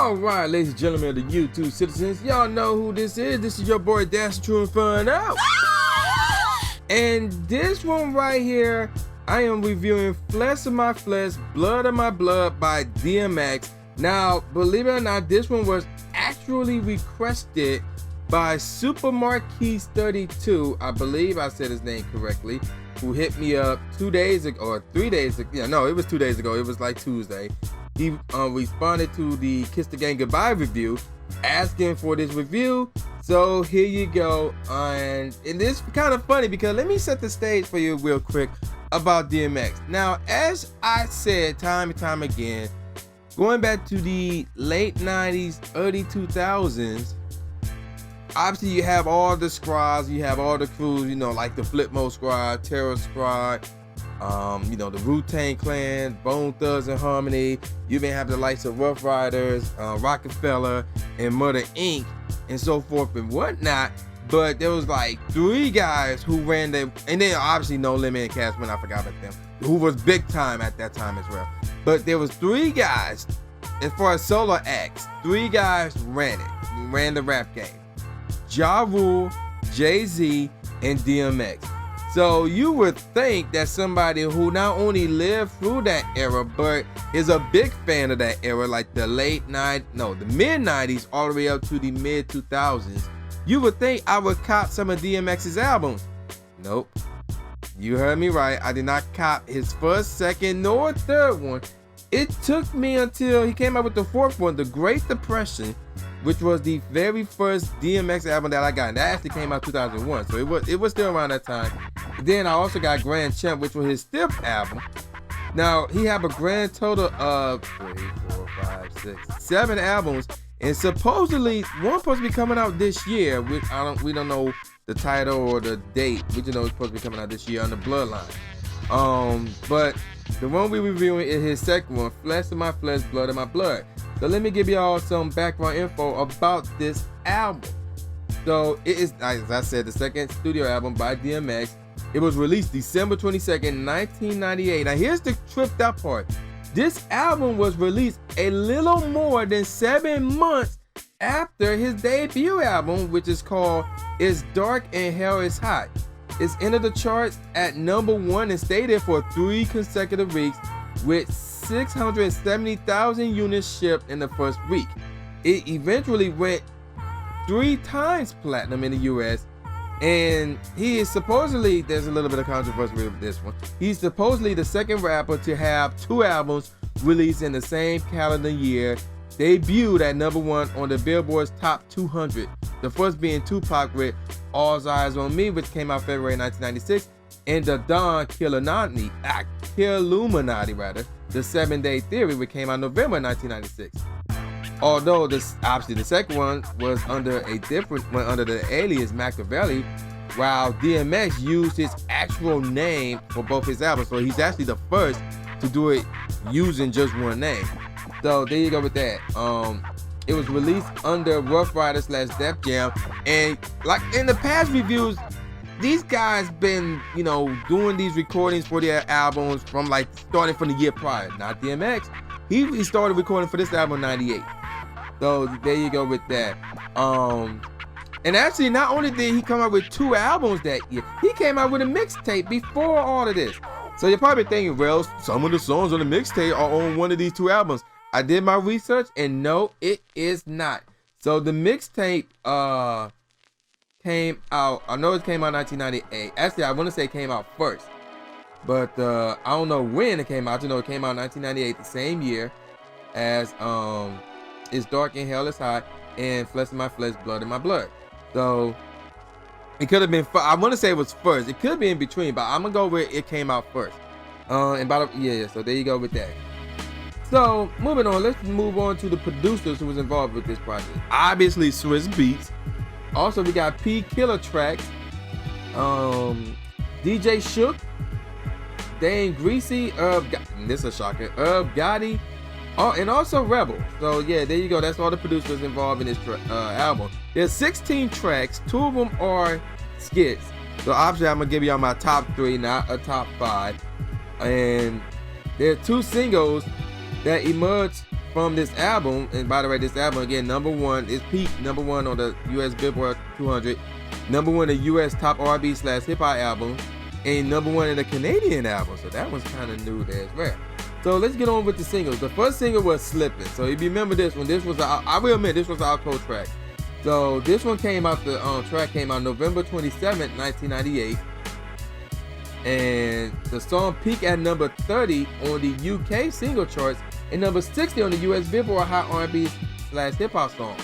All right, ladies and gentlemen of the YouTube citizens, y'all know who this is. This is your boy Dash True Inferno. And this one right here, I am reviewing Flesh of My Flesh, Blood of My Blood by DMX. Now, believe it or not, this one was actually requested by Super Marquise 32. I believe I said his name correctly. Who hit me up 2 days ago or 3 days ago. Yeah, no, it was 2 days ago. It was like Tuesday. He responded to the Kiss the Gang Goodbye review, asking for this review. So here you go. And it is kind of funny because let me set the stage for you real quick about DMX. Now, as I said time and time again, going back to the late 90s, early 2000s, obviously you have all the squads, you have all the crews, you know, like the Flip Mode Squad, Terror Squad, you know, the Wu-Tang Clan, Bone Thugs and Harmony. You may have the likes of Ruff Ryders, Rockefeller, and Murder Inc., and so forth and whatnot. But there was like 3 guys who ran them, and then obviously No Limit and Cash Money, I forgot about them, who was big time at that time as well. But there was 3 guys, as far as solo acts, 3 guys ran the rap game. Ja Rule, Jay-Z, and DMX. So you would think that somebody who not only lived through that era, but is a big fan of that era, like the mid 90s all the way up to the mid 2000s, you would think I would cop some of DMX's albums. Nope. You heard me right. I did not cop his first, second, nor third one. It took me until he came out with the 4th one, The Great Depression, which was the very first DMX album that I got. And that actually came out 2001, so it was still around that time. Then I also got Grand Champ, which was his 5th album. Now, he have a grand total of 3, 4, 5, 6, 7 albums. And supposedly, one supposed to be coming out this year. We don't know the title or the date. We just know it's supposed to be coming out this year on the Bloodline. But the one we reviewing is his 2nd one, Flesh of My Flesh, Blood of My Blood. So let me give y'all some background info about this album. So it is, as I said, the 2nd studio album by DMX. It was released December 22nd, 1998. Now here's the tripped out part. This album was released a little more than 7 months after his debut album, which is called It's Dark and Hell is Hot. It's entered the charts at #1 and stayed there for 3 consecutive weeks with 670,000 units shipped in the first week. It eventually went 3 times platinum in the US, and he is supposedly, there's a little bit of controversy with this one, he's supposedly the 2nd rapper to have 2 albums released in the same calendar year, debuted at #1 on the Billboard's Top 200. The first being Tupac with All Eyes on Me, which came out February 1996, and the Dawn Killuminati, the 7-Day Theory, which came out November 1996. Although obviously the 2nd one was under the alias Machiavelli, while DMX used his actual name for both his albums. So he's actually the first to do it using just one name. So there you go with that. It was released under Ruff Ryders / Def Jam, and like in the past reviews, these guys been, you know, doing these recordings for their albums from like starting from the year prior. Not DMX. He started recording for this album in '98. So there you go with that. And actually, not only did he come out with 2 albums that year, he came out with a mixtape before all of this. So you're probably thinking, well, some of the songs on the mixtape are on one of these 2 albums. I did my research, and no, it is not. So the mixtape came out, I know it came out in 1998. Actually, I want to say it came out first, but I don't know when it came out. I just know it came out in 1998, the same year as It's Dark and Hell is Hot and Flesh of My Flesh, Blood of My Blood. So it could have been, I want to say it was first. It could be in between, but I'm gonna go where it came out first. So there you go with that. So moving on, let's move on to the producers who was involved with this project. Obviously, Swiss Beats. Also, we got P Killer Tracks, DJ Shook, Dane Greasy, this is a shocker, Gotti, and also Rebel. So yeah, there you go. That's all the producers involved in this album. There's 16 tracks. 2 of them are skits. So obviously, I'm gonna give y'all my top 3, not a top 5. And there are 2 singles that emerged from this album, and by the way, this album again, #1, it's peaked #1 on the US Billboard 200, #1 in US top R&B/hip hop album, and #1 in the Canadian album. So that one's kind of new there as well. So let's get on with the singles. The first single was Slippin. So if you remember this one, this was I will admit this was our co-track. So this one came out, the track came out November 27th, 1998. And the song peaked at number 30 on the UK single charts and number 60 on the US Billboard Hot R&B/hip hop song.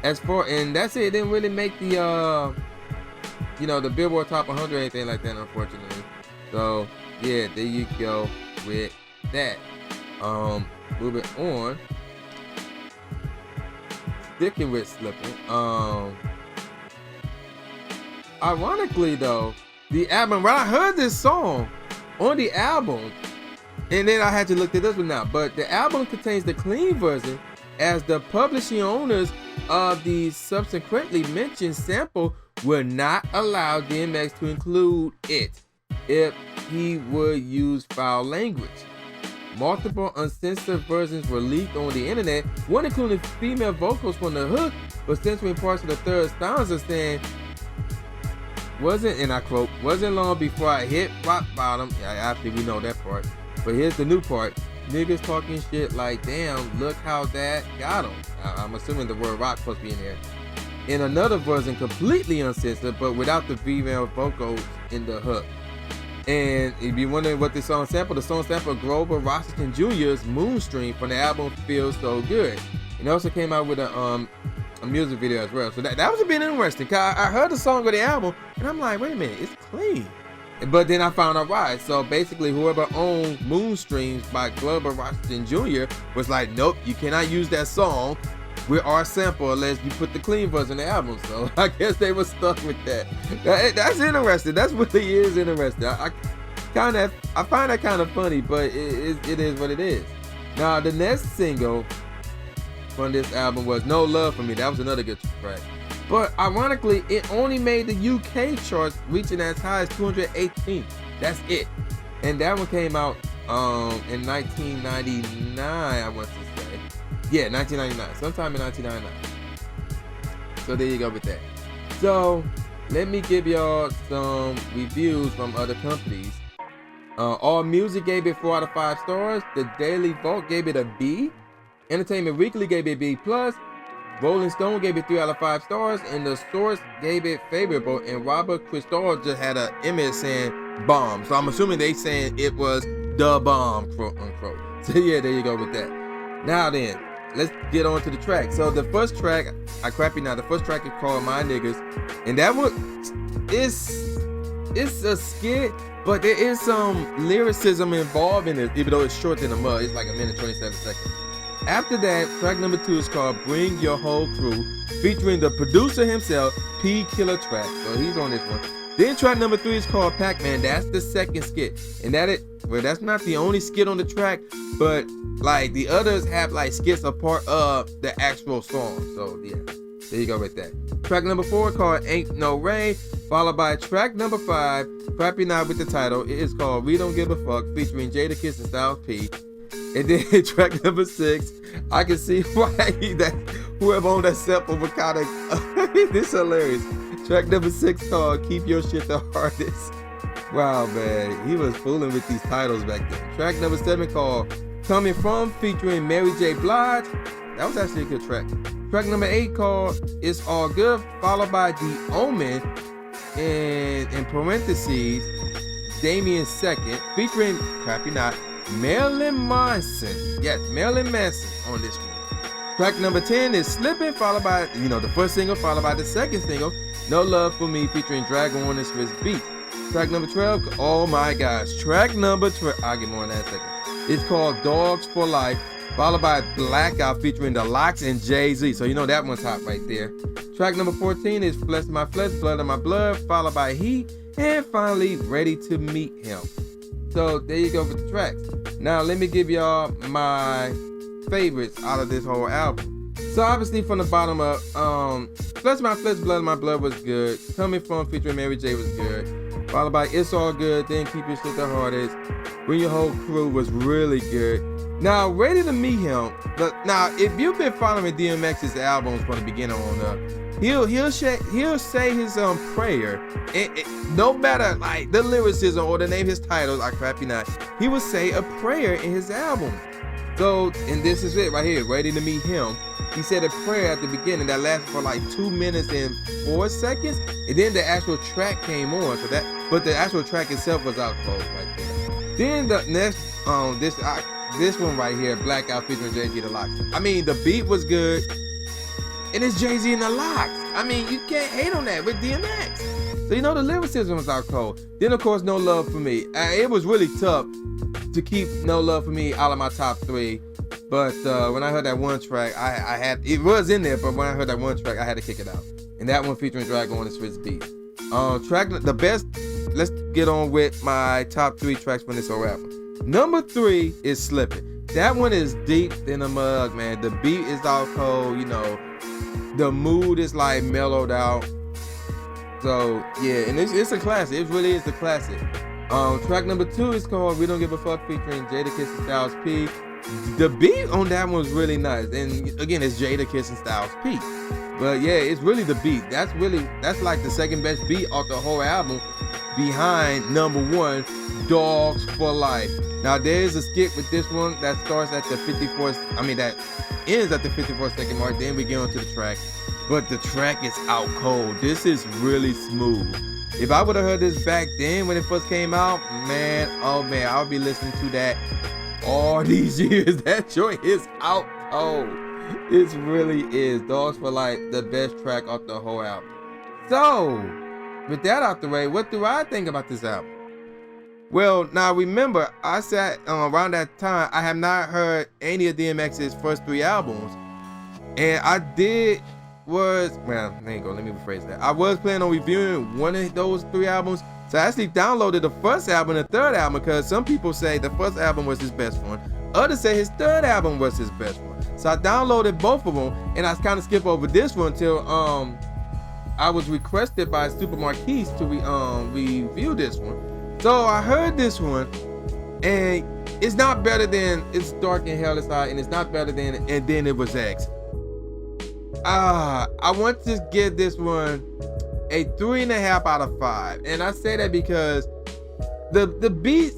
And that's it. It didn't really make the the Billboard Top 100 or anything like that, unfortunately. So yeah, there you go with that. Moving on. Sticking with Slippin. Ironically though, the album, when I heard this song on the album, and then I had to look at this one now, but the album contains the clean version, as the publishing owners of the subsequently mentioned sample will not allow DMX to include it if he would use foul language. Multiple uncensored versions were leaked on the internet, one including female vocals from the hook, but censoring parts of the third stanza, saying, and I quote, "Wasn't long before I hit rock bottom." Yeah, actually we know that part. But here's the new part. Niggas talking shit like, "Damn, look how that got him." I'm assuming the word rock supposed to be in there. In another version, completely uncensored, but without the female vocals in the hook. And if you're wondering what this song sampled, the song sampled Grover Washington Jr.'s Moonstream from the album Feels So Good. And it also came out with a music video as well. So that was a bit interesting. Cause I heard the song of the album and I'm like, wait a minute, it's clean. But then I found out why. So basically whoever owned Moonstreams by Grover Washington Jr. was like, nope, you cannot use that song with our sample unless you put the clean version in the album. So I guess they were stuck with that. That's interesting. That's what it is interesting. I find that kind of funny, but it is what it is. Now the next single from this album was No Love For Me. That was another good track. But ironically, it only made the UK charts, reaching as high as 218. That's it. And that one came out in 1999, I want to say. Yeah, 1999. Sometime in 1999. So there you go with that. So let me give y'all some reviews from other companies. All Music gave it 4 out of 5 stars. The Daily Vault gave it a B. Entertainment Weekly gave it B+. Rolling Stone gave it 3 out of 5 stars, and The Source gave it favorable, and Robert Christgau just had an image saying bomb. So I'm assuming they saying it was the bomb, quote unquote. So yeah, there you go with that. Now then, let's get on to the track. So the first track, the first track is called My Niggas, and that one it's a skit, but there is some lyricism involved in it, even though it's short than a mud. It's like 1:27 seconds. After that, track number 2 is called Bring Your Whole Crew, featuring the producer himself, P Killer Track. So he's on this one. Then track number 3 is called Pac-Man. That's the second skit. And that's not the only skit on the track, but like the others have like skits a part of the actual song. So yeah, there you go with that. Track number 4 called Ain't No Rain, followed by track number 5, Crappy Not with the title. It is called We Don't Give a Fuck, featuring Jadakiss and Styles P. And then track number 6, I can see why whoever owned that sample was kind of this is hilarious. Track number 6 called Keep Your Shit the Hardest. Wow, man, he was fooling with these titles back then. Track number 7 called Coming From, featuring Mary J. Blige. That was actually a good track. Track number 8 called It's All Good, followed by The Omen, and in parentheses, Damien Second, featuring Crappy Not, Marilyn Manson. Yes, Marilyn Manson on this one. Track number 10 is Slippin, followed by, the first single, followed by the second single, No Love For Me, featuring Dragon on this Swiss Beat. Track number 12, oh my gosh. Track number 12, I'll get more in that in a second. It's called Dogs For Life, followed by Blackout, featuring The Lox and Jay-Z. So you know that one's hot right there. Track number 14 is Flesh of My Flesh, Blood of My Blood, followed by Heat, and finally Ready to Meet Him. So there you go with the tracks. Now let me give y'all my favorites out of this whole album. So obviously from the bottom up, Flesh of My Flesh, Blood of My Blood was good. Coming From, featuring Mary J was good. Followed by It's All Good, then Keep Your Shit the Hardest. Bring Your Whole Crew was really good. Now, Ready to Meet Him. Now, if you've been following DMX's albums from the beginning on up, he'll say his prayer. No matter like the lyricism or the name of his titles, I crap you not, he will say a prayer in his album. So, and this is it right here, Ready to Meet Him. He said a prayer at the beginning that lasted for like 2 minutes and 4 seconds, and then the actual track came on. But the actual track itself was out cold right there. Then the next, this one right here, Blackout featuring Jay-Z the Lox. I mean, the beat was good, and it's Jay-Z and the Lox. I mean, you can't hate on that with DMX. So you know the lyricism was out cold. Then of course, No Love for Me. It was really tough to keep No Love for Me out of my top 3. But when I heard that one track, it was in there, but when I heard that one track, I had to kick it out. And that one featuring Drago and Swizz Beatz. The best, let's get on with my top 3 tracks from this whole album. Number 3 is Slippin. That one is deep in the mug, man. The beat is all cold, you know. The mood is like mellowed out. So yeah, and it's a classic. It really is a classic. Track number 2 is called We Don't Give a Fuck featuring Jadakiss and Styles P. The beat on that one was really nice, and again, it's Jadakiss and Styles P. But yeah, it's really the beat. That's like the second best beat off the whole album, behind number 1, Dogs for Life. Now there's a skit with this one that starts at the 54th. I mean that ends at the 54-second mark. Then we get onto the track, but the track is out cold. This is really smooth. If I would have heard this back then when it first came out, man, oh man, I'll be listening to that all these years. That joint is out cold. It really is. Dogs for Life, the best track off the whole album. So, with that out the way, what do I think about this album? Well, now remember, I said around that time, I have not heard any of DMX's first 3 albums. And I let me rephrase that. I was planning on reviewing one of those 3 albums. So I actually downloaded the first album and the third album, because some people say the first album was his best one. Others say his third album was his best one. So I downloaded both of them, and I kind of skipped over this one until I was requested by Super Marquise to review this one. So I heard this one, and it's not better than It's Dark and Hell Inside, and it's not better than And Then It Was X. I want to give this one a 3.5 out of 5, and I say that because the beats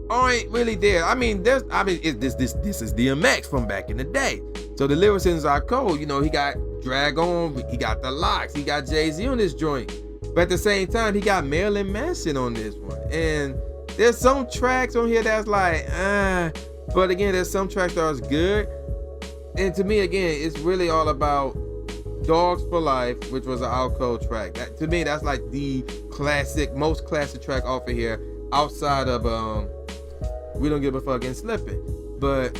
aren't really there. I mean, this is DMX from back in the day, so the lyricisms are cold. You know, he got Drago, he got the Lox, he got Jay-Z on this joint, but at the same time, he got Marilyn Manson on this one. And there's some tracks on here that's like, but again, there's some tracks that are good. And to me, again, it's really all about Dogs for Life, which was an out cold track. To me, that's like the most classic track off of here, outside of We Don't Give a Fuck and Slippin. But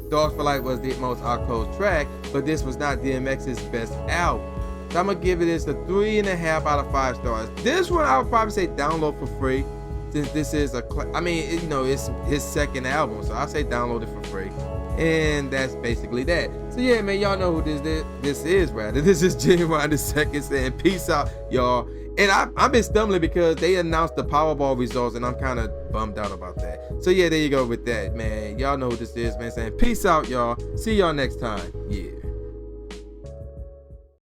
Dogs for Life was the most out cold track, but this was not DMX's best album. So I'm gonna give it this a 3.5 out of 5 stars. This one I would probably say download for free, since this is it's his second album, so I say download it for free. And that's basically that. So yeah, man, y'all know who this is, rather. This is Genuine the Second saying peace out, y'all. And I've been stumbling because they announced the Powerball results, and I'm kind of bummed out about that. So yeah, there you go with that, man. Y'all know who this is, man, saying peace out, y'all. See y'all next time. Yeah.